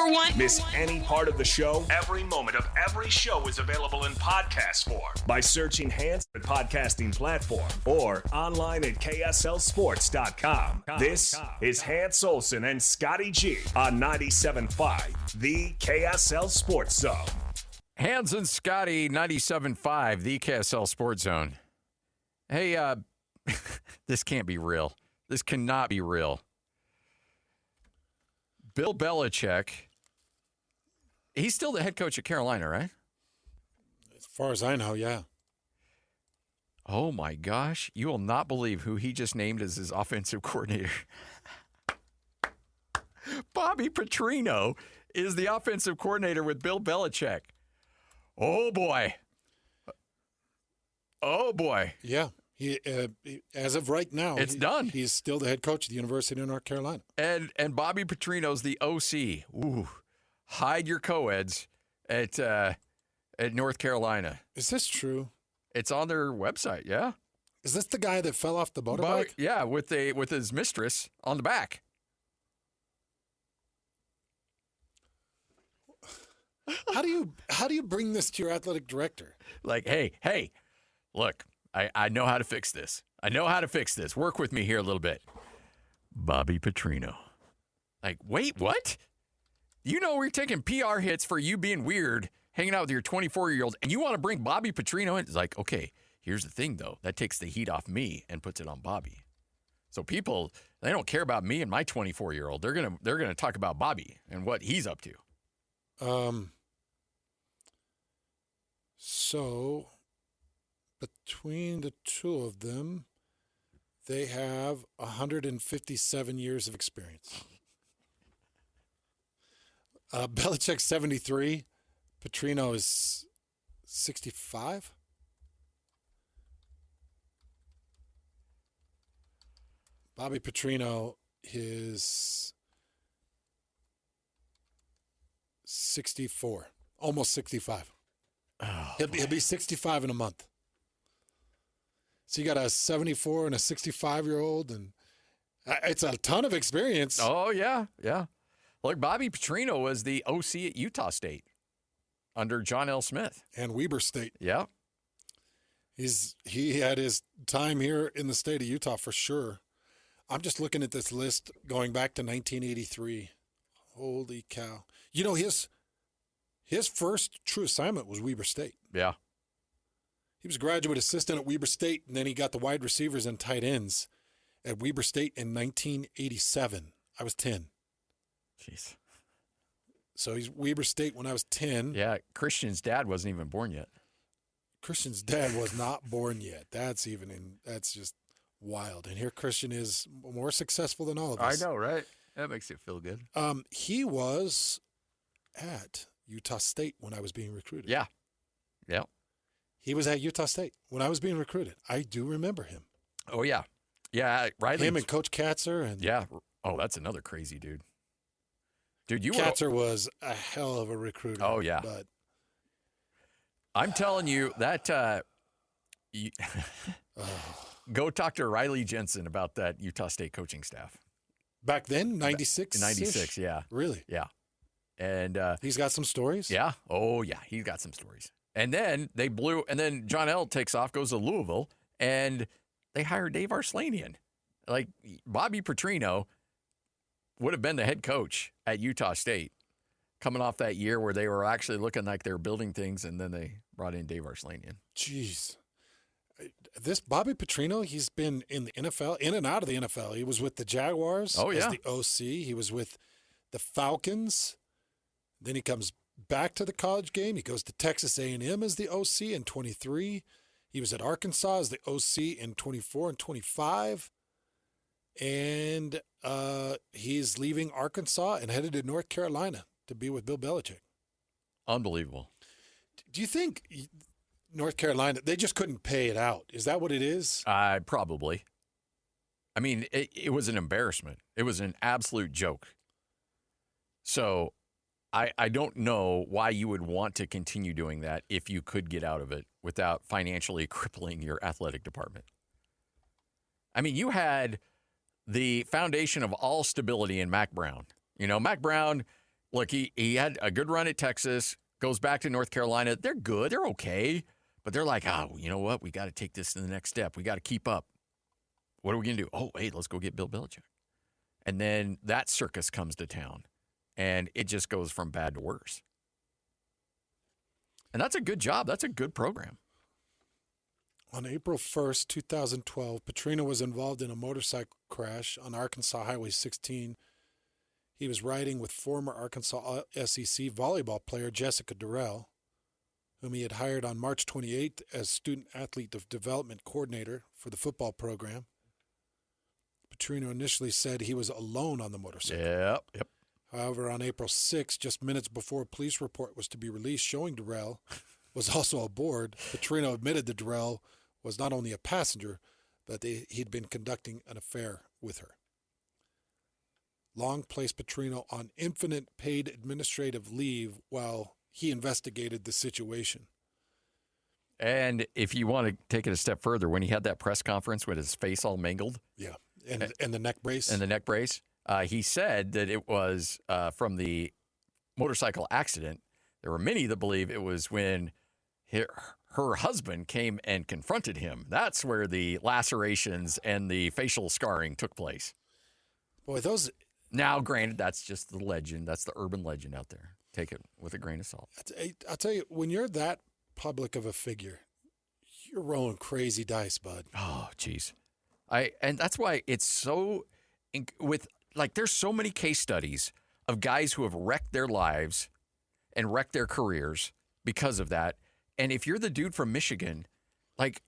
one. Miss any part of the show? Every moment of every show is available in podcast form by searching Hans at podcasting platform or online at KSLSports.com. This is Hans Olsen and Scotty G on 97.5, the KSL Sports Zone. Hans and Scotty, 97.5, the KSL Sports Zone. Hey, this can't be real. This cannot be real. Bill Belichick, he's still the head coach at Carolina, right? As far as I know, yeah. Oh, my gosh. You will not believe who he just named as his offensive coordinator. Bobby Petrino is the offensive coordinator with Bill Belichick. Oh, boy. Oh, boy. Yeah. He, as of right now, it's done. He's still the head coach of the University of North Carolina. And Bobby Petrino's the OC. Ooh, hide your co-eds at North Carolina. Is this true? It's on their website, yeah. Is this the guy that fell off the motorbike? Yeah, with his mistress on the back. How do you bring this to your athletic director? Like, hey, look. I know how to fix this. Work with me here a little bit. Bobby Petrino. Like, wait, what? You know we're taking PR hits for you being weird, hanging out with your 24-year-old, and you want to bring Bobby Petrino in? It's like, okay, here's the thing, though. That takes the heat off me and puts it on Bobby. So people, they don't care about me and my 24-year-old. They're gonna talk about Bobby and what he's up to. So between the two of them, they have 157 years of experience. Belichick's 73. Petrino is 65. Bobby Petrino is 64, almost 65. Oh, he'll be 65 in a month. So you got a 74 and a 65-year-old, and it's a ton of experience. Oh, yeah. Look, Bobby Petrino was the OC at Utah State under John L. Smith. And Weber State. Yeah. He had his time here in the state of Utah for sure. I'm just looking at this list going back to 1983. Holy cow. You know, his first true assignment was Weber State. Yeah. He was a graduate assistant at Weber State, and then he got the wide receivers and tight ends at Weber State in 1987. I was 10. Jeez. So he's Weber State when I was 10. Yeah, Christian's dad wasn't even born yet. Christian's dad was not born yet. That's just wild. And here Christian is more successful than all of us. I know, right? That makes it feel good. He was at Utah State when I was being recruited. Yeah. He was at Utah State when I was being recruited. I do remember him. Oh, yeah. Yeah, Riley. Him and Coach Katzer. Yeah. Oh, that's another crazy dude. Dude, Katzer was a hell of a recruiter. Oh, yeah. But I'm telling you that go talk to Riley Jensen about that Utah State coaching staff. Back then, 96? 96, yeah. Really? Yeah. And he's got some stories? Yeah. Oh, yeah. He's got some stories. And then then John L. takes off, goes to Louisville, and they hire Dave Arslanian. Like, Bobby Petrino would have been the head coach at Utah State coming off that year where they were actually looking like they were building things, and then they brought in Dave Arslanian. Jeez. This Bobby Petrino, he's been in the NFL, in and out of the NFL. He was with the Jaguars as the OC. He was with the Falcons. Then he comes back to the college game. He goes to Texas A&M as the OC in 23. He was at Arkansas as the OC in 24 and 25. And he's leaving Arkansas and headed to North Carolina to be with Bill Belichick. Unbelievable. Do you think North Carolina, they just couldn't pay it out? Is that what it is? Probably. I mean, it was an embarrassment. It was an absolute joke. So I don't know why you would want to continue doing that if you could get out of it without financially crippling your athletic department. I mean, you had the foundation of all stability in Mac Brown. You know, Mac Brown Look, he had a good run at Texas, goes back to North Carolina. They're good. They're okay. But they're like, you know what? We got to take this to the next step. We got to keep up. What are we going to do? Oh, wait, let's go get Bill Belichick. And then that circus comes to town, and it just goes from bad to worse. And that's a good job. That's a good program. On April 1st, 2012, Petrino was involved in a motorcycle crash on Arkansas Highway 16. He was riding with former Arkansas SEC volleyball player Jessica Durrell, whom he had hired on March 28th as student-athlete development coordinator for the football program. Petrino initially said he was alone on the motorcycle. Yep. However, on April 6th, just minutes before a police report was to be released showing Durrell was also aboard, Petrino admitted that Durrell was not only a passenger, but he'd been conducting an affair with her. Long placed Petrino on infinite paid administrative leave while he investigated the situation. And if you want to take it a step further, when he had that press conference with his face all mangled. Yeah, and the neck brace. And the neck brace. He said that it was from the motorcycle accident. There were many that believe it was when her husband came and confronted him. That's where the lacerations and the facial scarring took place. Boy, those... Now, granted, that's just the legend. That's the urban legend out there. Take it with a grain of salt. I'll tell you, when you're that public of a figure, you're rolling crazy dice, bud. Oh, geez. And that's why it's so... there's so many case studies of guys who have wrecked their lives and wrecked their careers because of that. And if you're the dude from Michigan,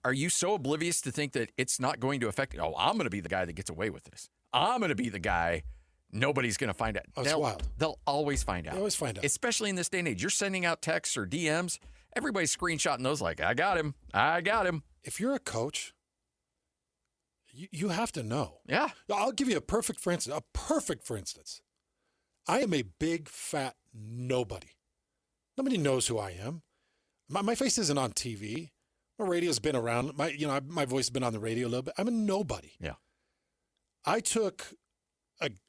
are you so oblivious to think that it's not going to affect you? Oh, I'm going to be the guy that gets away with this. I'm going to be the guy nobody's going to find out. Oh, it's wild. They'll always find out. They always find out. Especially in this day and age. You're sending out texts or DMs. Everybody's screenshotting those I got him. I got him. If you're a coach, you have to know. Yeah. I'll give you a perfect for instance. I am a big, fat nobody. Nobody knows who I am. My face isn't on TV. My radio's been around. My voice has been on the radio a little bit. I'm a nobody. Yeah. I took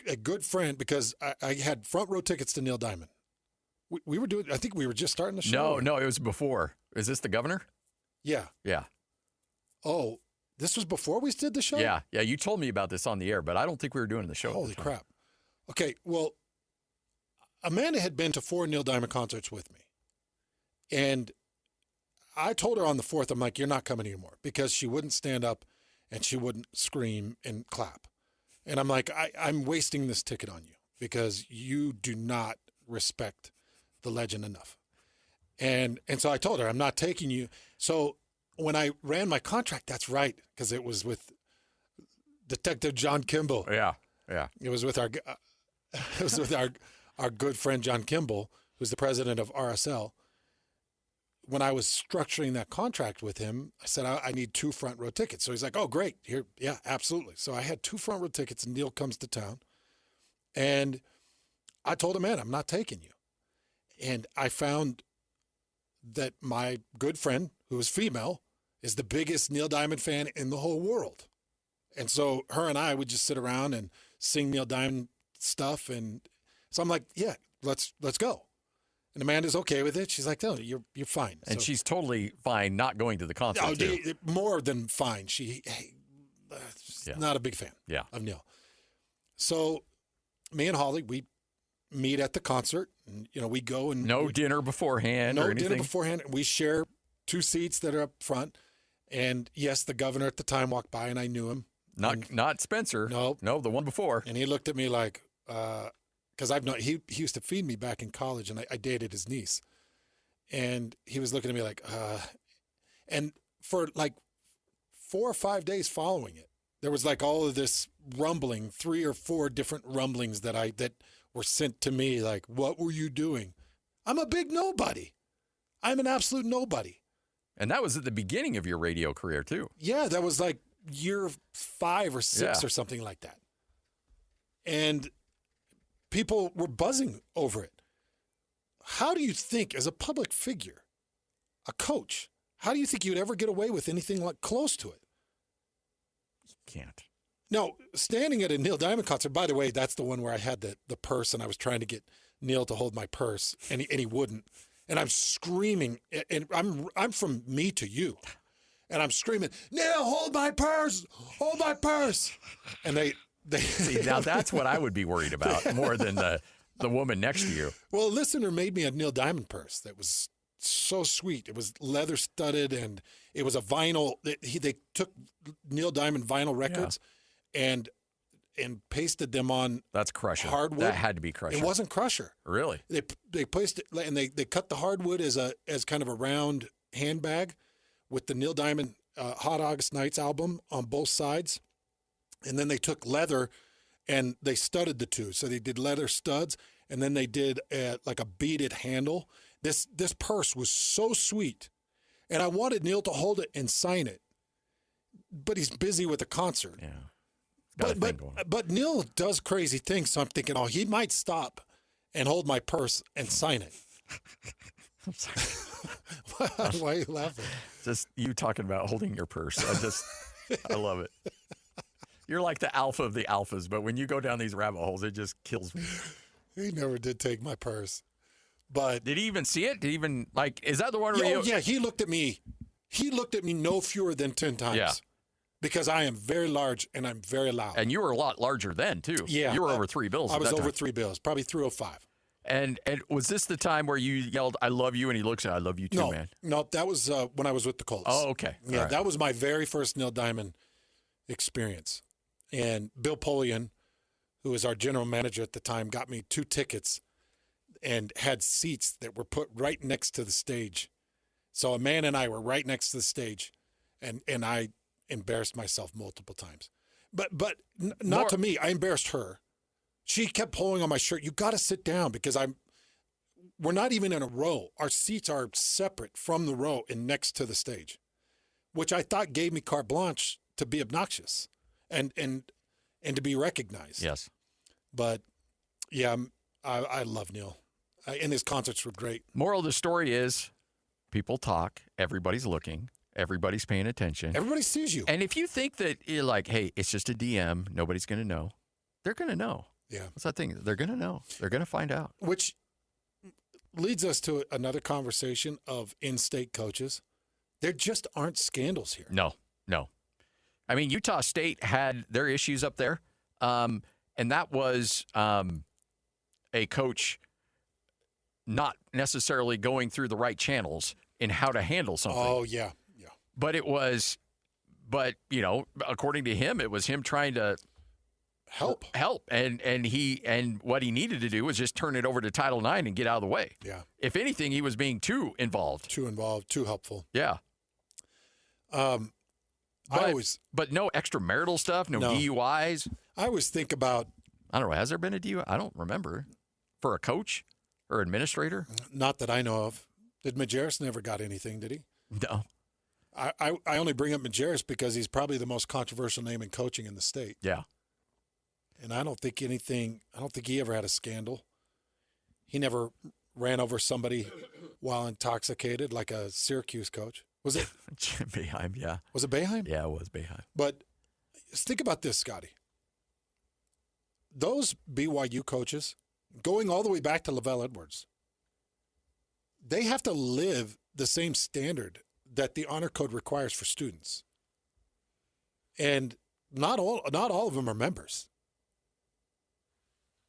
a good friend because I had front row tickets to Neil Diamond. We were doing. I think we were just starting the show. No, it was before. Is this the governor? Yeah. Yeah. Oh, this was before we did the show? Yeah. You told me about this on the air, but I don't think we were doing the show. Holy crap. Okay, well, Amanda had been to 4 Neil Diamond concerts with me. And I told her on the 4th, I'm like, you're not coming anymore, because she wouldn't stand up and she wouldn't scream and clap. And I'm like, I'm wasting this ticket on you because you do not respect the legend enough. And so I told her, I'm not taking you. So when I ran my contract, that's right, because it was with Detective John Kimball. Yeah. It was with our good friend John Kimball, who's the president of RSL. When I was structuring that contract with him, I said, I need 2 front row tickets. So he's like, oh, great. Here, yeah, absolutely. So I had 2 front row tickets, and Neil comes to town. And I told him, man, I'm not taking you. And I found that my good friend, who is female, is the biggest Neil Diamond fan in the whole world. And so her and I would just sit around and sing Neil Diamond stuff. And so I'm like, yeah, let's go. And Amanda's okay with it. She's like, no, you're fine. And she's totally fine not going to the concert, too. More than fine. She's not a big fan of Neil. So me and Holly, we meet at the concert. And, we go and... No dinner beforehand or anything? No dinner beforehand. We share 2 seats that are up front. And, yes, the governor at the time walked by, and I knew him. Not Spencer. No, the one before. And he looked at me like... because he used to feed me back in college, and I dated his niece. And he was looking at me like, and for 4 or 5 days following it, there was all of this rumbling, 3 or 4 different rumblings that were sent to me like, what were you doing? I'm a big nobody. I'm an absolute nobody. And that was at the beginning of your radio career, too. Yeah, that was year 5 or 6 or something like that. And people were buzzing over it. How do you think, as a public figure, a coach, how do you think you'd ever get away with anything close to it? You can't. No, standing at a Neil Diamond concert, by the way, that's the one where I had the purse and I was trying to get Neil to hold my purse, and he wouldn't. And I'm screaming, and I'm from me to you. And I'm screaming, Neil, hold my purse, hold my purse. And they see, now that's what I would be worried about more than the woman next to you. Well, a listener made me a Neil Diamond purse that was so sweet. It was leather studded, and it was a vinyl. They took Neil Diamond vinyl records and pasted them on. That's Crusher. Hardwood. That had to be Crusher. It wasn't Crusher. Really? They placed it, and they cut the hardwood as kind of a round handbag with the Neil Diamond Hot August Nights album on both sides, and then they took leather and they studded the two. So they did leather studs, and then they did like a beaded handle. This purse was so sweet, and I wanted Neil to hold it and sign it, but he's busy with a concert. Yeah. But Neil does crazy things, so I'm thinking, he might stop and hold my purse and sign it. I'm sorry. Why are you laughing? Just you talking about holding your purse. I love it. You're like the alpha of the alphas, but when you go down these rabbit holes, it just kills me. He never did take my purse. But did he even see it? Did he even, is that the one where yeah, he looked at me. He looked at me no fewer than 10 times. Yeah. Because I am very large and I'm very loud. And you were a lot larger then, too. Yeah. You were over 3 bills. I was over time. 3 bills, probably 305. And was this the time where you yelled, I love you, and he looks at, I love you too, man? No, that was when I was with the Colts. Oh, okay. Yeah, that was my very first Neil Diamond experience. And Bill Polian, who was our general manager at the time, got me 2 tickets and had seats that were put right next to the stage. So a man and I were right next to the stage, and I embarrassed myself multiple times. But not to me. I embarrassed her. She kept pulling on my shirt. You got to sit down because we're not even in a row. Our seats are separate from the row and next to the stage, which I thought gave me carte blanche to be obnoxious and to be recognized. Yes. But yeah, I love Neil. And his concerts were great. Moral of the story is people talk. Everybody's looking. Everybody's paying attention. Everybody sees you. And if you think that you're like, hey, it's just a DM, nobody's going to know, they're going to know. Yeah. What's that thing? They're going to know. They're going to find out. Which leads us to another conversation of in-state coaches. There just aren't scandals here. No. I mean, Utah State had their issues up there, and that was a coach not necessarily going through the right channels in how to handle something. Oh, yeah. But according to him, it was him trying to help. And what he needed to do was just turn it over to Title IX and get out of the way. Yeah. If anything, he was being too involved. Too helpful. Yeah. But no extramarital stuff, no DUIs. I always think about, I don't know, has there been a DUI? I don't remember. For a coach or administrator? Not that I know of. Did Majerus never got anything, did he? No. I only bring up Majerus because he's probably the most controversial name in coaching in the state. Yeah. And I don't think he ever had a scandal. He never ran over somebody while intoxicated like a Syracuse coach. Was it? Boeheim, yeah. Was it Boeheim? Yeah, it was Boeheim. But think about this, Scotty. Those BYU coaches, going all the way back to Lavelle Edwards, they have to live the same standard that the honor code requires for students. And not all of them are members.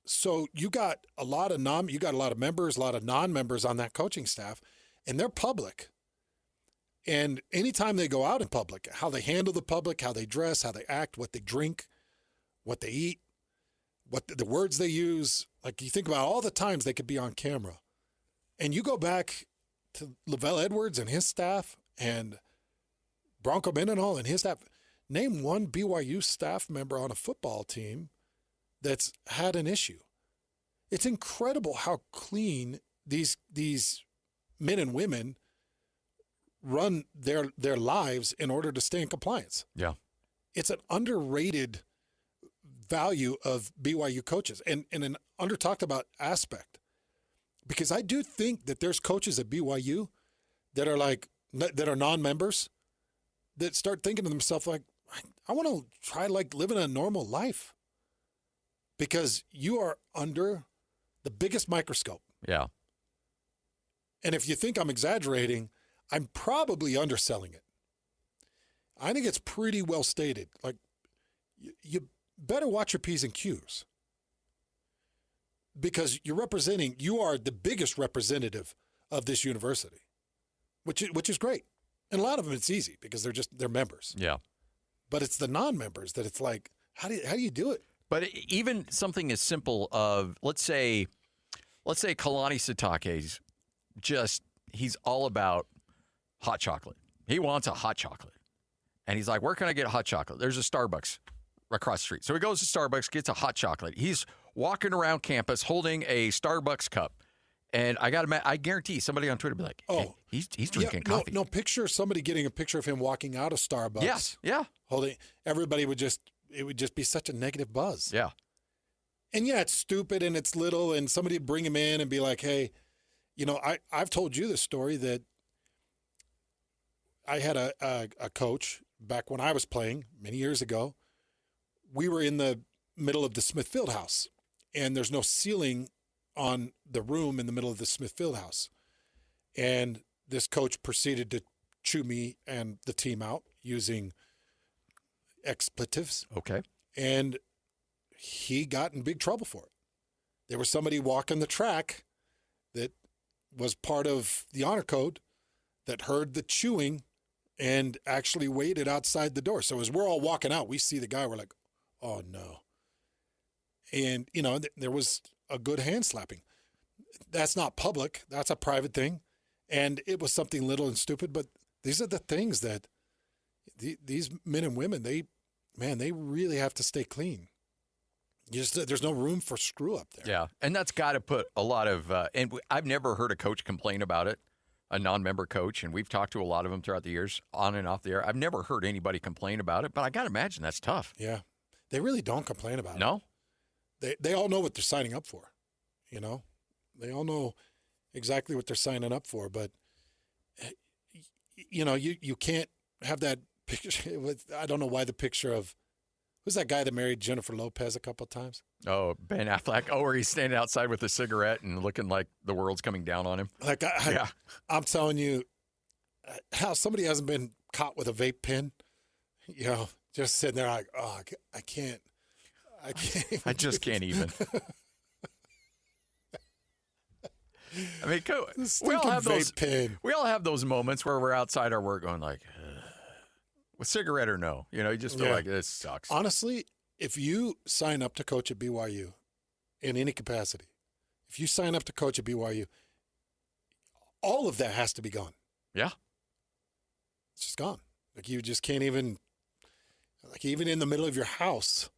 So you got a lot of members, a lot of non-members on that coaching staff, and they're public. And anytime they go out in public, how they handle the public, how they dress, how they act, what they drink, what they eat, what the words they use, like you think about all the times they could be on camera. And you go back to Lavelle Edwards and his staff and Bronco Mendenhall and his staff. Name one BYU staff member on a football team that's had an issue. It's incredible how clean these men and women run their lives in order to stay in compliance. Yeah. It's an underrated value of BYU coaches and an under talked about aspect. Because I do think that there's coaches at BYU that are non-members that start thinking to themselves like, I want to try living a normal life. Because you are under the biggest microscope. Yeah. And if you think I'm exaggerating, I'm probably underselling it. I think it's pretty well stated. Like, you better watch your P's and Q's. Because you are the biggest representative of this university, which is great. And a lot of them, it's easy because they're members. Yeah. But it's the non-members that it's like, how do you do it? But even something as simple of, let's say Kalani Sitake's he's all about hot chocolate. He wants a hot chocolate. And he's like, where can I get a hot chocolate? There's a Starbucks across the street. So he goes to Starbucks, gets a hot chocolate. He's walking around campus holding a Starbucks cup. And I guarantee somebody on Twitter will be like, hey, he's drinking coffee. No, picture somebody getting a picture of him walking out of Starbucks. Yes, yeah. Holding, it would just be such a negative buzz. Yeah. And yeah, it's stupid and it's little, and somebody would bring him in and be like, hey, I've told you this story that I had a coach back when I was playing many years ago. We were in the middle of the Smith Fieldhouse, and there's no ceiling on the room in the middle of the Smith Fieldhouse. And this coach proceeded to chew me and the team out using expletives. Okay. And he got in big trouble for it. There was somebody walking the track that was part of the honor code that heard the chewing and actually waited outside the door. So as we're all walking out, we see the guy, we're like, oh no. And, there was a good hand slapping. That's not public. That's a private thing. And it was something little and stupid, but these are the things that these men and women, they really have to stay clean. There's no room for screw up there. Yeah, and that's got to put a lot of and I've never heard a coach complain about it, a non-member coach, and we've talked to a lot of them throughout the years, on and off the air. I've never heard anybody complain about it, but I got to imagine that's tough. Yeah, they really don't complain about it. No? They all know what they're signing up for, They all know exactly what they're signing up for, but, you can't have that picture. I don't know why the picture of, who's that guy that married Jennifer Lopez a couple of times? Oh, Ben Affleck. Oh, where he's standing outside with a cigarette and looking like the world's coming down on him. Like, I'm telling you, how somebody hasn't been caught with a vape pen, just sitting there like, oh, I can't. I just can't even. I mean, we all have those moments where we're outside our work going like, with cigarette or no, you just feel like this sucks. Honestly, if you sign up to coach at BYU in any capacity, if you sign up to coach at BYU, all of that has to be gone. Yeah. It's just gone. Like, you just can't even, like, even in the middle of your house,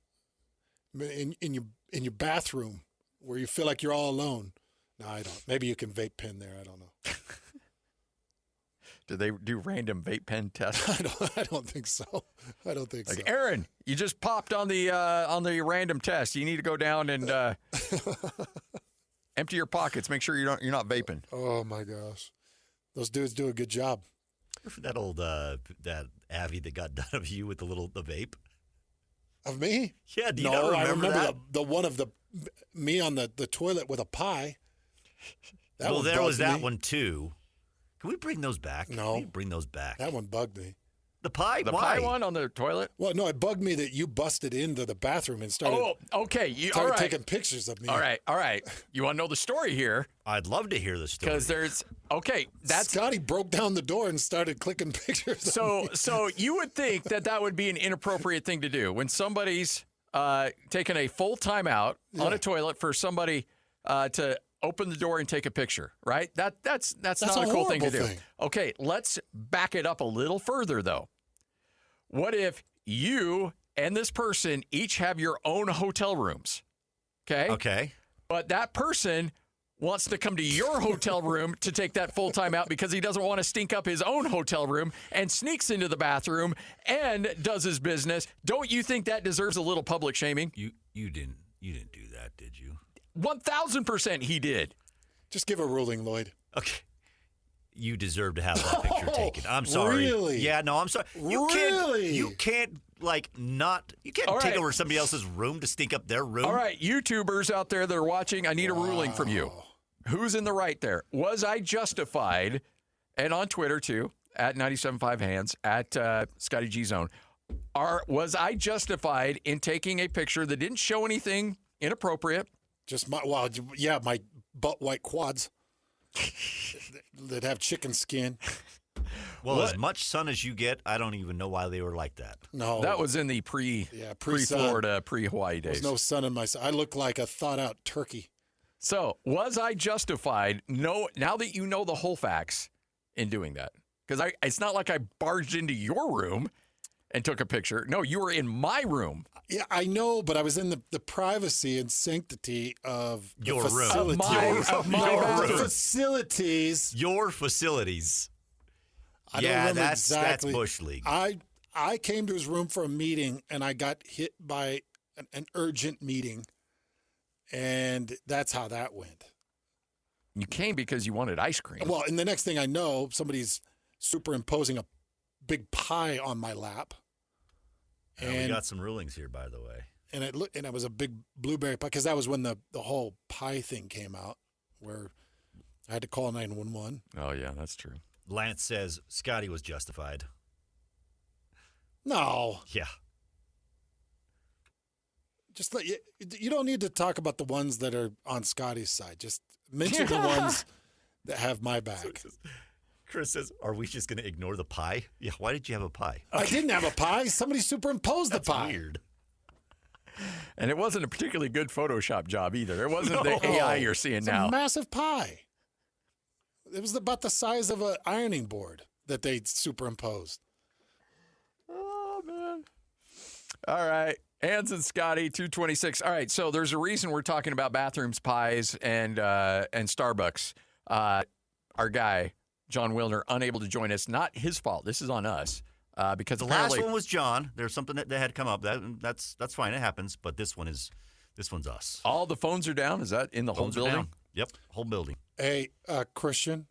in your bathroom where you feel like you're all alone. No, I don't. Maybe you can vape pen there. I don't know. Do they do random vape pen tests? I don't think so. I don't think so. Like, Aaron, you just popped on the random test. You need to go down and empty your pockets. Make sure you're not vaping. Oh my gosh, those dudes do a good job. For that old that Avi that got done of you with the vape. Of me? Yeah. Do you not remember I remember that? the one of me on the toilet with a pie. Well, there was that one too. Can we bring those back? No. Can we bring those back? That one bugged me. The pie? The Why? pie one on the toilet? Well, no, it bugged me that you busted into the bathroom and started. Oh, okay. All right. Taking pictures of me. All right. You want to know the story here? I'd love to hear the story. Because that's Scotty broke down the door and started clicking pictures. So you would think that would be an inappropriate thing to do when somebody's taking a full timeout on a toilet for somebody to open the door and take a picture, right? That's not a cool thing to do. Okay, let's back it up a little further, though. What if you and this person each have your own hotel rooms? Okay. But that person wants to come to your hotel room to take that full time out because he doesn't want to stink up his own hotel room and sneaks into the bathroom and does his business. Don't you think that deserves a little public shaming? You didn't do that, did you? 1,000% he did. Just give a ruling, Lloyd. Okay. You deserve to have that picture taken. I'm sorry. Really? Yeah, no, I'm sorry. Really? You can't You can't take over somebody else's room to stink up their room. All right, YouTubers out there that are watching, I need a ruling from you. Who's in the right there? Was I justified, and on Twitter too, at 97.5 Hands, at Scotty G Zone, was I justified in taking a picture that didn't show anything inappropriate? Just my butt white quads that have chicken skin. Well, as much sun as you get, I don't even know why they were like that. No. That was in the pre-Florida, pre-Hawaii days. There's no sun in my sun. I look like a thought-out turkey. So, was I justified, now that you know the whole facts, in doing that? Because it's not like I barged into your room and took a picture. No, you were in my room. Yeah, I know, but I was in the privacy and sanctity of your room. Of my facilities. Your facilities. I don't remember that's exactly. Bush League. I came to his room for a meeting, and I got hit by an urgent meeting, and that's how that went. You came because you wanted ice cream. Well, and the next thing I know, somebody's superimposing a big pie on my lap. And we got some rulings here, by the way. And it was a big blueberry pie, because that was when the whole pie thing came out, where I had to call 911. Oh, yeah, that's true. Lance says Scotty was justified. No. Yeah. Just you don't need to talk about the ones that are on Scotty's side. Just mention the ones that have my back. Chris says, are we just going to ignore the pie? Yeah, why did you have a pie? I didn't have a pie. Somebody superimposed the pie. Weird. And it wasn't a particularly good Photoshop job either. It wasn't the AI you're seeing now. It's a massive pie. It was about the size of an ironing board that they superimposed. Oh, man. All right. Hans and Scotty, 226. All right, so there's a reason we're talking about bathrooms, pies, and Starbucks. Our guy, John Wilner, unable to join us. Not his fault. This is on us. Because the last one was John. There's something that had come up. That's fine. It happens. But this one's us. All the phones are down? Is that in the whole building? Down. Yep, whole building. Hey, Christian,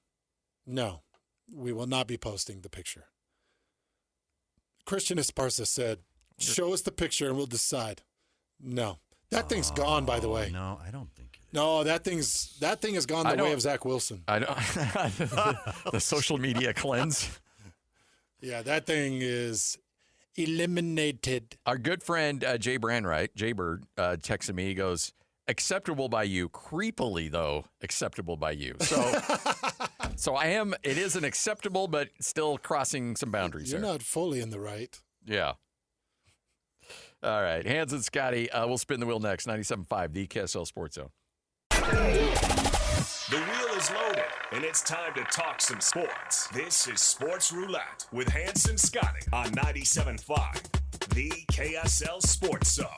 no, we will not be posting the picture. Christian Esparza said, show us the picture and we'll decide. No. That thing's gone, by the way. No, I don't think it is. No, that thing has gone the way of Zach Wilson. I don't. The social media cleanse. Yeah, that thing is eliminated. Our good friend Jay Brandwright, Jaybird, texted me. He goes, acceptable by you. Creepily, though, acceptable by you. So I am. It is an acceptable, but still crossing some boundaries. You're not fully in the right. Yeah. All right. Hans and Scotty, we'll spin the wheel next. 97.5, the KSL Sports Zone. The wheel is loaded, and it's time to talk some sports. This is Sports Roulette with Hans and Scotty on 97.5, the KSL Sports Zone.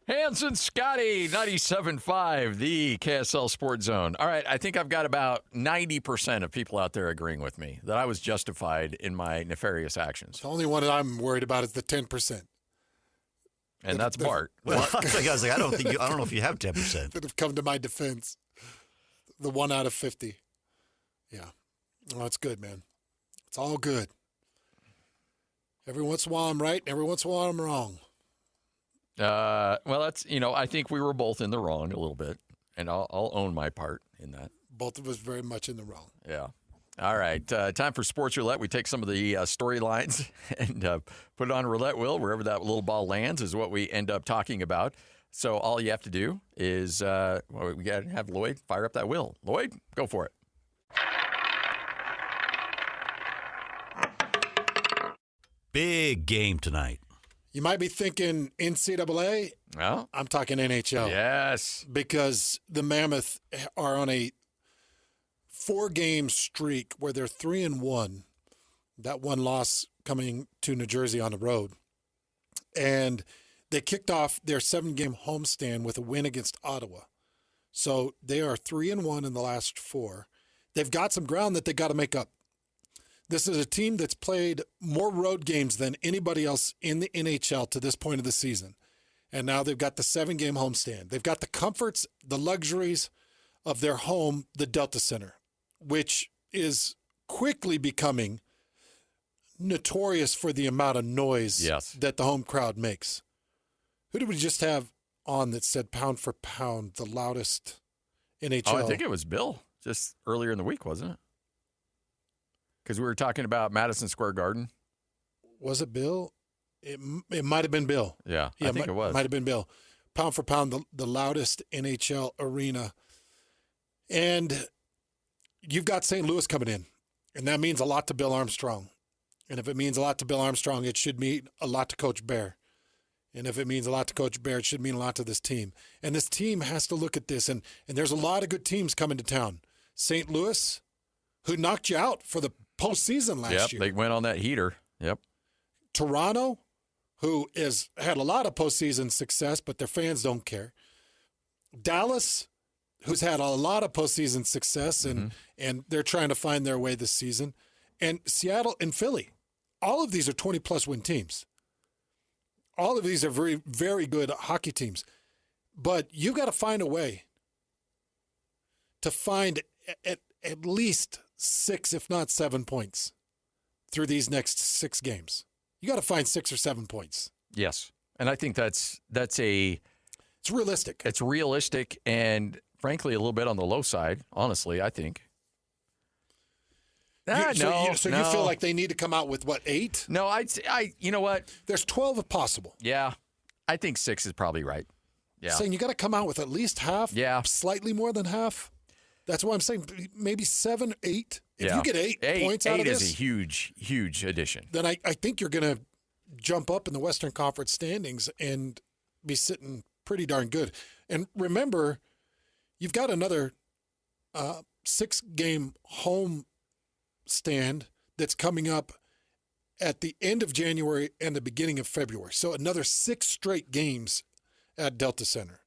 Hans and Scotty, 97.5, the KSL Sports Zone. All right, I think I've got about 90% of people out there agreeing with me that I was justified in my nefarious actions. The only one that I'm worried about is the 10%. And that's Bart. Well, I was like, I don't know if you have 10%. That have come to my defense. The 1 out of 50. Yeah. Oh, it's good, man. It's all good. Every once in a while I'm right, every once in a while I'm wrong. Well, that's, I think we were both in the wrong a little bit, and I'll own my part in that. Both of us very much in the wrong. Yeah. All right. Time for Sports Roulette. We take some of the storylines and put it on roulette wheel. Wherever that little ball lands is what we end up talking about. So all you have to do is we got to have Lloyd fire up that wheel. Lloyd, go for it. Big game tonight. You might be thinking NCAA. Well, I'm talking NHL. Yes. Because the Mammoth are on a 4-game streak where they're 3-1. That one loss coming to New Jersey on the road. And they kicked off their 7-game homestand with a win against Ottawa. So they are 3-1 in the last 4. They've got some ground that they got to make up. This is a team that's played more road games than anybody else in the NHL to this point of the season. And now they've got the 7-game homestand. They've got the comforts, the luxuries of their home, the Delta Center, which is quickly becoming notorious for the amount of noise Yes. that the home crowd makes. Who did we just have on that said pound for pound the loudest NHL? Oh, I think it was Bill just earlier in the week, wasn't it? Because we were talking about Madison Square Garden. Was it Bill? It might have been Bill. Yeah, I think it was. Might have been Bill. Pound for pound, the loudest NHL arena. And you've got St. Louis coming in, and that means a lot to Bill Armstrong. And if it means a lot to Bill Armstrong, it should mean a lot to Coach Bear. And if it means a lot to Coach Bear, it should mean a lot to this team. And this team has to look at this. And there's a lot of good teams coming to town. St. Louis, who knocked you out for the postseason last year. They went on that heater. Yep. Toronto, who has had a lot of postseason success, but their fans don't care. Dallas, who's had a lot of postseason success, and they're trying to find their way this season. And Seattle and Philly. All of these are 20-plus win teams. All of these are very, very good hockey teams. But you've got to find a way to find at least 6, if not 7 points through these next 6 games. You got to find 6 or 7 points. Yes. And I think it's realistic. It's realistic and, frankly, a little bit on the low side, honestly, I think. You feel like they need to come out with, 8? No, you know what? There's 12 if possible. Yeah. I think 6 is probably right. Yeah. Saying you got to come out with at least half. Yeah. Slightly more than half. That's why I'm saying maybe 7, 8. If you get 8 points out of this. 8 is a huge, huge addition. Then I think you're going to jump up in the Western Conference standings and be sitting pretty darn good. And remember, you've got another 6-game home stand that's coming up at the end of January and the beginning of February. So another 6 straight games at Delta Center.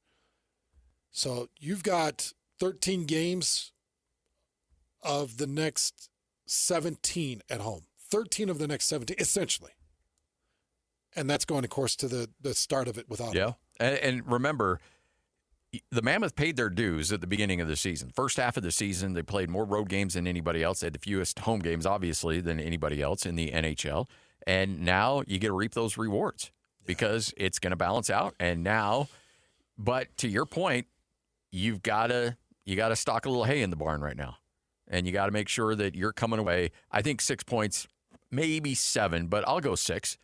So you've got 13 games of the next 17 at home. 13 of the next 17, essentially. And that's going, of course, to the start of it with Ottawa. Yeah. And remember, the Mammoth paid their dues at the beginning of the season. First half of the season, they played more road games than anybody else. They had the fewest home games, obviously, than anybody else in the NHL. And now you get to reap those rewards because it's going to balance out. And now, but to your point, you got to stock a little hay in the barn right now. And you got to make sure that you're coming away. I think 6 points, maybe 7, but I'll go 6.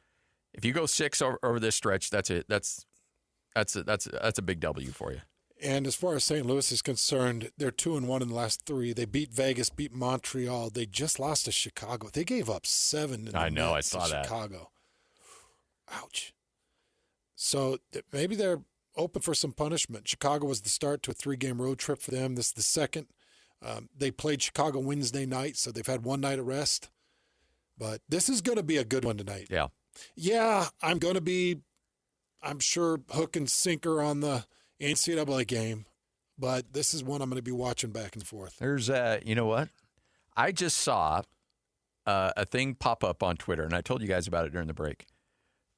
If you go 6 over this stretch, that's it. That's a big W for you. And as far as St. Louis is concerned, they're 2-1 in the last 3. They beat Vegas, beat Montreal. They just lost to Chicago. They gave up 7 in the I saw that. Chicago. Ouch. So maybe they're open for some punishment. Chicago was the start to a 3-game road trip for them. This is the second. They played Chicago Wednesday night, so they've had one night of rest. But this is going to be a good one tonight. Yeah. Yeah, I'm going to be, I'm sure, hook and sinker on the NCAA game, but this is one I'm going to be watching back and forth. There's, you know what? I just saw a thing pop up on Twitter, and I told you guys about it during the break.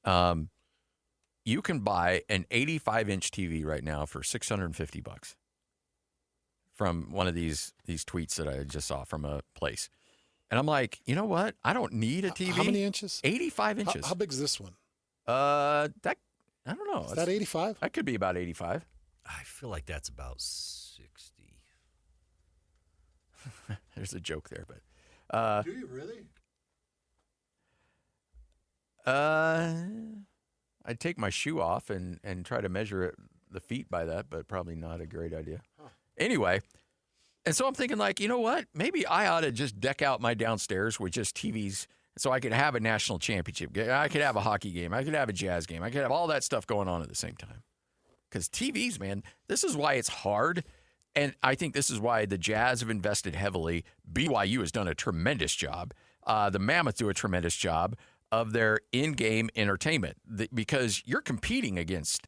You can buy an 85-inch TV right now for $650 from one of these tweets that I just saw from a place. And I'm like, you know what? I don't need a TV. How many inches? 85 inches. How big is this one? I don't know. Is that 85? That could be about 85. I feel like that's about 60. There's a joke there, but do you really? I'd take my shoe off and try to measure the feet by that, but probably not a great idea. Huh. Anyway, and so I'm thinking, like, you know what? Maybe I ought to just deck out my downstairs with just TVs so I could have a national championship game. I could have a hockey game. I could have a jazz game. I could have all that stuff going on at the same time. Because TVs, man, this is why it's hard. And I think this is why the Jazz have invested heavily. BYU has done a tremendous job. The Mammoth do a tremendous job of their in-game entertainment because you're competing against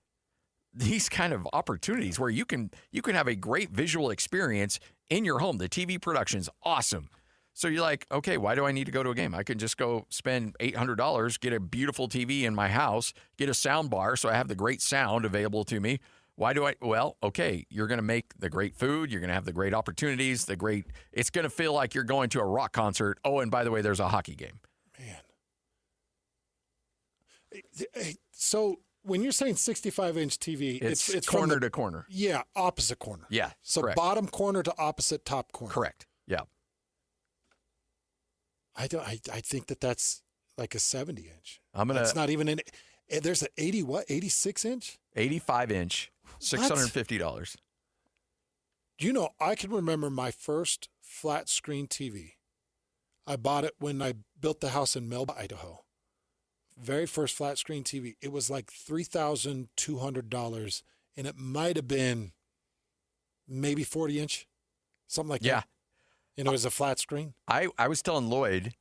these kind of opportunities where you can have a great visual experience in your home. The TV production's awesome. So you're like, okay, why do I need to go to a game? I can just go spend $800, get a beautiful TV in my house, get a sound bar so I have the great sound available to me. Why do I? Well, okay, you're going to make the great food. You're going to have the great opportunities, it's going to feel like you're going to a rock concert. Oh, and by the way, there's a hockey game. Man. So when you're saying 65-inch TV, it's corner to corner. Yeah, opposite corner. Yeah, so correct. Bottom corner to opposite top corner. Correct. Yeah. I think that's like a 70-inch. That's not even an. There's an 86-inch? 85-inch, $650. You know, I can remember my first flat screen TV. I bought it when I built the house in Melba, Idaho. Very first flat screen TV. It was like $3,200, and it might have been maybe 40-inch, something like that. You know, it was a flat screen. I was telling Lloyd,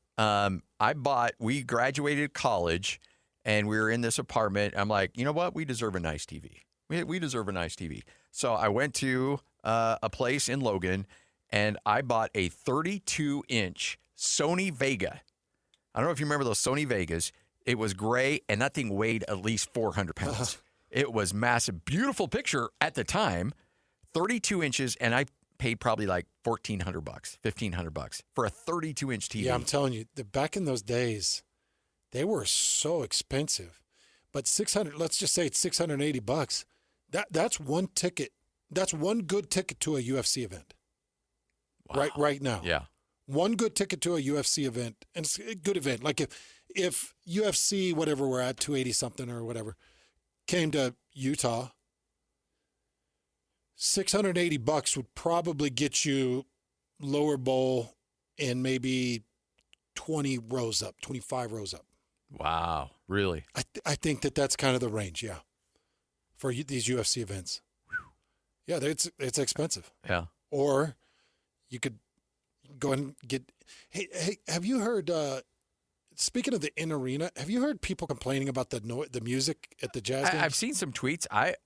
we graduated college, and we were in this apartment. I'm like, you know what? We deserve a nice TV. We deserve a nice TV. So I went to a place in Logan, and I bought a 32-inch Sony Vega. I don't know if you remember those Sony Vegas. It was gray, and that thing weighed at least 400 pounds. It was massive. Beautiful picture at the time, 32 inches, and I paid probably like $1,400, $1,500 for a 32-inch TV. Yeah, I'm telling you, back in those days, they were so expensive. But let's just say it's $680. That's one ticket. That's one good ticket to a UFC event. Wow. Right now. Yeah. One good ticket to a UFC event, and it's a good event. Like if UFC, whatever we're at, 280 something or whatever, came to Utah, $680 would probably get you lower bowl and maybe 20 rows up, 25 rows up. Wow, really? I think that's kind of the range, yeah, for these UFC events. Yeah, it's expensive. Yeah. Or you could go and get. Hey, have you heard? Speaking of the in arena, have you heard people complaining about the music at the Jazz games? I've seen some tweets. I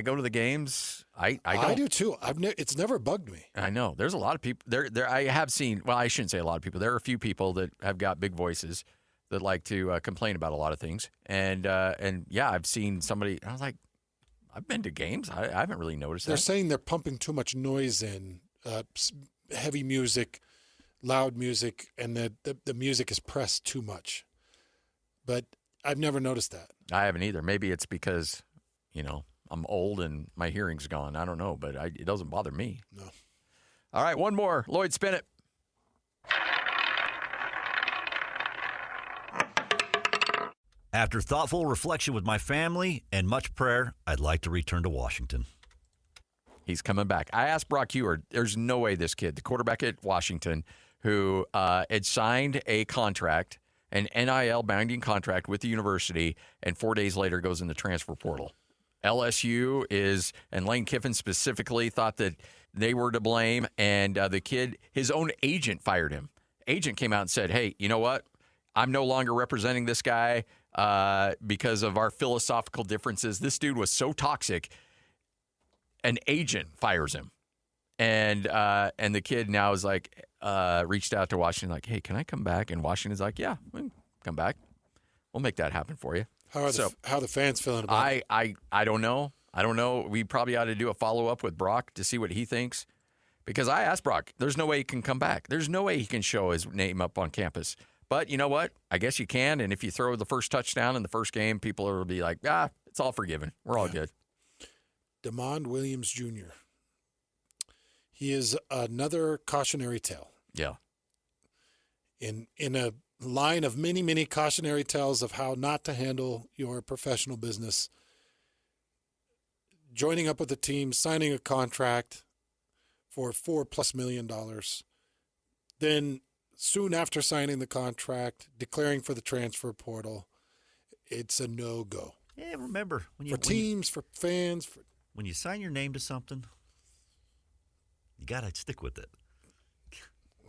go to the games. I do too. It's never bugged me. I know. There's a lot of people there. I have seen. Well, I shouldn't say a lot of people. There are a few people that have got big voices that like to complain about a lot of things. And yeah, I've seen somebody. I was like, I've been to games. I haven't really noticed that. They're saying they're pumping too much noise in, heavy music, loud music, and the music is pressed too much. But I've never noticed that. I haven't either. Maybe it's because, I'm old and my hearing's gone. I don't know, but it doesn't bother me. No. All right, one more. Lloyd, spin it. After thoughtful reflection with my family and much prayer, I'd like to return to Washington. He's coming back. I asked Brock Eward, there's no way this kid, the quarterback at Washington, who had signed a contract, an NIL binding contract with the university, and 4 days later goes in the transfer portal. LSU and Lane Kiffin specifically thought that they were to blame, and the kid, his own agent fired him. Agent came out and said, hey, you know what? I'm no longer representing this guy because of our philosophical differences. This dude was so toxic, an agent fires him. And the kid now is like, reached out to Washington like, hey, can I come back? And Washington's like, yeah, come back. We'll make that happen for you. How are the fans feeling about it? I don't know. I don't know. We probably ought to do a follow-up with Brock to see what he thinks. Because I asked Brock, there's no way he can come back. There's no way he can show his name up on campus. But you know what? I guess you can. And if you throw the first touchdown in the first game, people will be like, it's all forgiven. We're all good. DeMond Williams Jr. He is another cautionary tale. Yeah. In a line of many, many cautionary tales of how not to handle your professional business. Joining up with the team, signing a contract for $4+ million. Then soon after signing the contract, declaring for the transfer portal, it's a no-go. Yeah, remember. For teams, for fans. When you sign your name to something, you got to stick with it.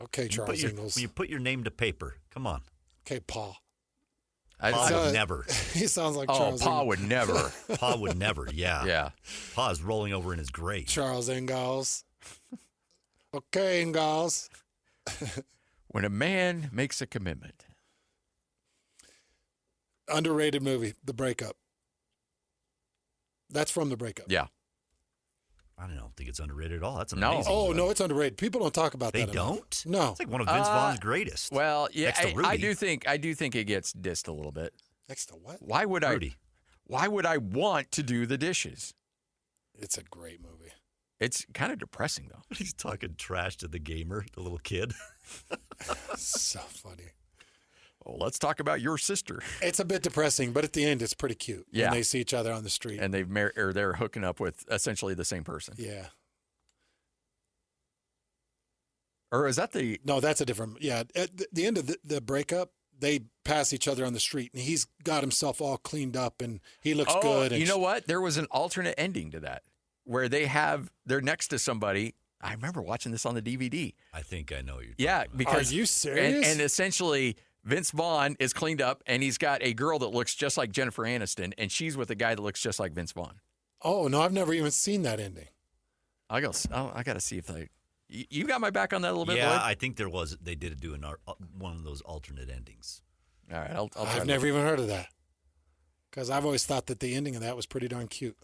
Okay, Charles Ingalls. When you put your name to paper, come on. Okay, Pa. Pa would never. He sounds like Charles Ingalls. Pa would never. Pa would never, yeah. Yeah. Pa's rolling over in his grave. Charles Ingalls. Okay, Ingalls. When a man makes a commitment. Underrated movie, The Breakup. That's from The Breakup. Yeah. I don't think it's underrated at all. That's amazing. Oh, no, it's underrated. People don't talk about that. They don't? No. It's like one of Vince Vaughn's greatest. Well, yeah, Next to Rudy. I do think it gets dissed a little bit. Next to what? Why would Rudy. Why would I want to do the dishes? It's a great movie. It's kind of depressing, though. He's talking trash to the gamer, the little kid. So funny. Well, let's talk about your sister. It's a bit depressing, but at the end, it's pretty cute. Yeah. When they see each other on the street. And they're hooking up with essentially the same person. Yeah. Or is that No, that's a different. Yeah. At the end of the breakup, they pass each other on the street, and he's got himself all cleaned up, and he looks good. And you know what? There was an alternate ending to that where they're next to somebody. I remember watching this on the DVD. I think I know you. Yeah, because are you serious? And essentially, Vince Vaughn is cleaned up, and he's got a girl that looks just like Jennifer Aniston, and she's with a guy that looks just like Vince Vaughn. Oh no, I've never even seen that ending. I got to see if you got my back on that a little bit. Yeah, Lloyd? I think they did do one of those alternate endings. All right, I'll try I've never even heard of that because I've always thought that the ending of that was pretty darn cute.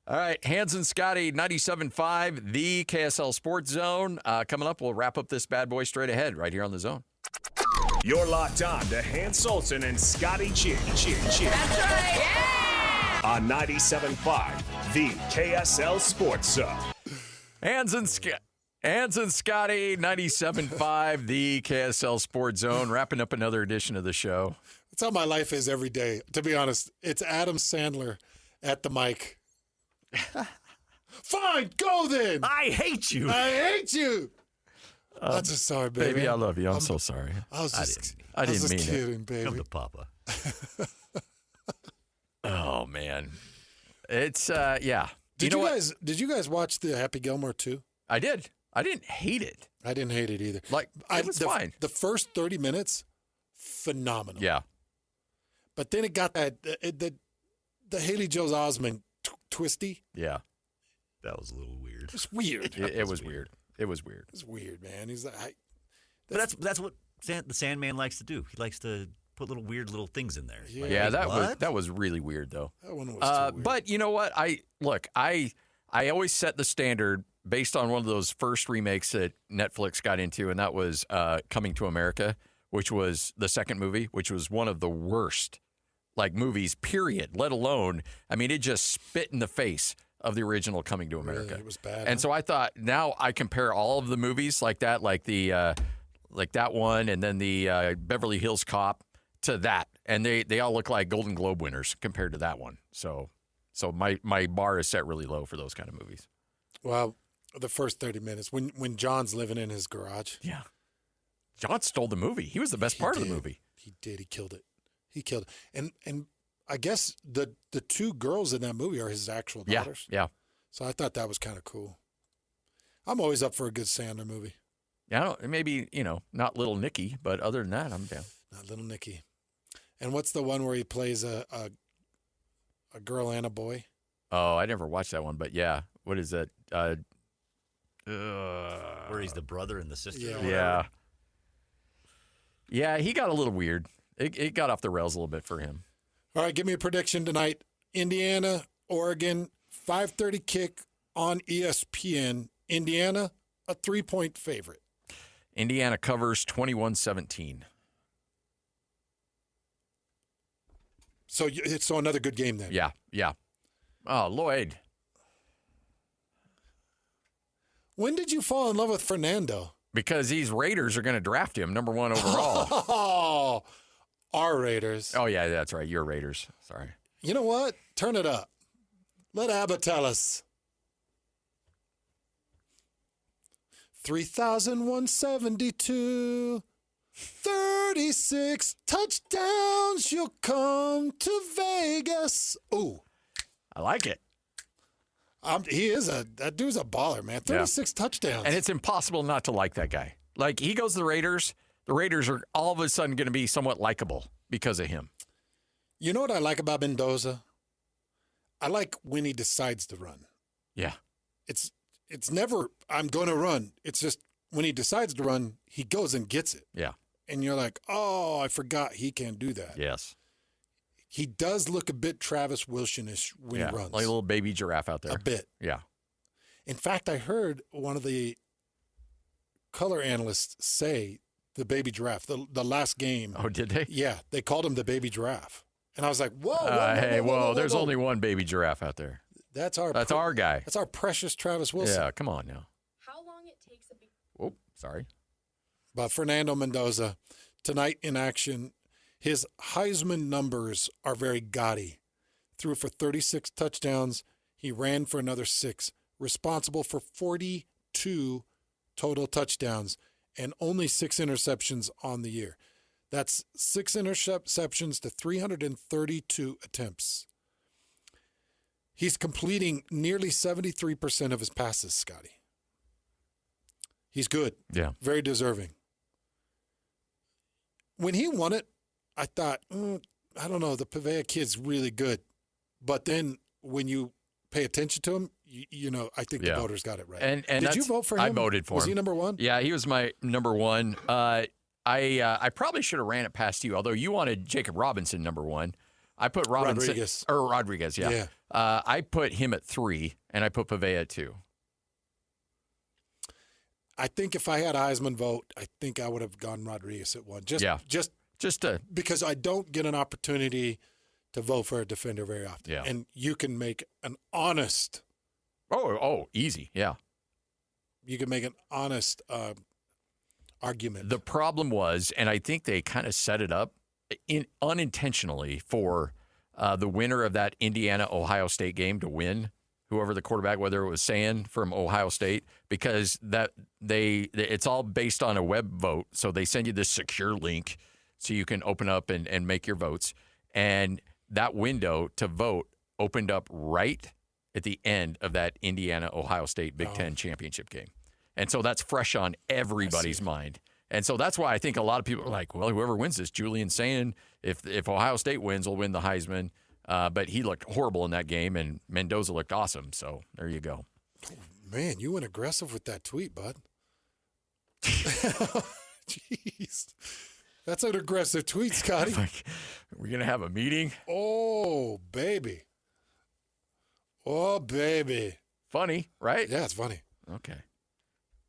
All right, Hans and Scotty, 97.5, the KSL Sports Zone. Coming up, we'll wrap up this bad boy straight ahead right here on the Zone. You're locked on to Hans Olsen and Scotty G. That's right. Yeah! On 97.5, the KSL Sports Zone. Hans and Scotty, 97.5, the KSL Sports Zone. Wrapping up another edition of the show. That's how my life is every day. To be honest, it's Adam Sandler at the mic. Fine, go then. I hate you. I hate you. I'm just sorry, baby. Baby, I love you. I'm so sorry. I didn't mean kidding, it. baby. Come to Papa. Oh man, it's yeah. Did you guys watch the Happy Gilmore 2? I did. I didn't hate it. I didn't hate it either. It was fine. The first 30 minutes, phenomenal. Yeah. But then it got the Haley Joel Osment twisty. Yeah. That was a little weird. It's weird. It was weird. It was weird. It's weird, man. He's like, But that's what the Sandman likes to do. He likes to put weird little things in there. Yeah, that was really weird though. That one was too weird. But you know what? I always set the standard based on one of those first remakes that Netflix got into, and that was Coming to America, which was the second movie, which was one of the worst movies, period, let alone, I mean, it just spit in the face of the original Coming to America. Really? It was bad. And so I thought, now I compare all of the movies like that, like that one and then the Beverly Hills Cop to that. And they all look like Golden Globe winners compared to that one. So my bar is set really low for those kind of movies. Well, the first 30 minutes, when John's living in his garage. Yeah. John stole the movie. He was the best part of the movie. He did. He killed it. And I guess the two girls in that movie are his actual daughters. Yeah. So I thought that was kind of cool. I'm always up for a good Sandler movie. Yeah, maybe, not Little Nicky, but other than that, I'm down. Not Little Nicky. And what's the one where he plays a girl and a boy? Oh, I never watched that one, but yeah. What is that? Where he's the brother and the sister. Yeah. Yeah, he got a little weird. It got off the rails a little bit for him. All right, give me a prediction tonight. Indiana, Oregon, 5:30 kick on ESPN. Indiana, a 3-point favorite. Indiana covers 21-17. So another good game then. Yeah. Oh, Lloyd. When did you fall in love with Fernando? Because these Raiders are going to draft him number 1 overall. Oh, our Raiders. Oh, yeah, that's right. Your Raiders. Sorry. You know what? Turn it up. Let Abba tell us. 3,172, 36 touchdowns. You'll come to Vegas. Ooh. I like it. That dude's a baller, man. 36 touchdowns. And it's impossible not to like that guy. He goes to the Raiders. The Raiders are all of a sudden going to be somewhat likable because of him. You know what I like about Mendoza? I like when he decides to run. Yeah. It's never, I'm going to run. It's just when he decides to run, he goes and gets it. Yeah. And you're like, oh, I forgot he can do that. Yes. He does look a bit Travis Wilson-ish when he runs. Like a little baby giraffe out there. A bit. Yeah. In fact, I heard one of the color analysts say the baby giraffe, the last game. Oh, did they? Yeah, they called him the baby giraffe. And I was like, whoa, whoa, there's only one baby giraffe out there. That's our guy. That's our precious Travis Wilson. Yeah, come on now. How long it takes a big... Oh, sorry. But Fernando Mendoza, tonight in action, his Heisman numbers are very gaudy. Threw for 36 touchdowns. He ran for another 6. Responsible for 42 total touchdowns and only 6 interceptions on the year. That's 6 interceptions to 332 attempts. He's completing nearly 73% of his passes, Scotty. He's good. Yeah. Very deserving. When he won it, I thought, I don't know, the Pavea kid's really good. But then when you pay attention to him, I think the voters got it right. And did you vote for him? I voted for him. Was he number 1? Yeah, he was my number 1. I probably should have ran it past you, although you wanted Jacob Robinson number 1. I put Rodriguez, yeah. I put him at 3, and I put Pavea at 2. I think if I had a Heisman vote, I think I would have gone Rodriguez at 1. Just because I don't get an opportunity to vote for a defender very often. Yeah. And you can make an honest. Easy, yeah. You can make an honest argument. The problem was, and I think they kind of set it up unintentionally for the winner of that Indiana-Ohio State game to win, whoever the quarterback, whether it was Sand from Ohio State, because it's all based on a web vote. So they send you this secure link so you can open up and make your votes. And that window to vote opened up right at the end of that Indiana-Ohio State Big Ten championship game. And so that's fresh on everybody's mind. And so that's why I think a lot of people are like, well, whoever wins this, Julian Sand, if Ohio State wins, will win the Heisman. But he looked horrible in that game, and Mendoza looked awesome. So there you go. Oh, man, you went aggressive with that tweet, bud. Jeez. That's an aggressive tweet, Scotty. We're going to have a meeting? Oh, baby. Oh, baby. Funny, right? Yeah, it's funny. Okay.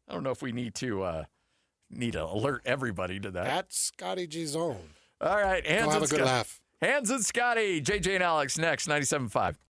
I don't know if we need to alert everybody to that. At Scotty G Zone. All right. Have a good laugh. Hans and Scotty, JJ and Alex next, 97.5.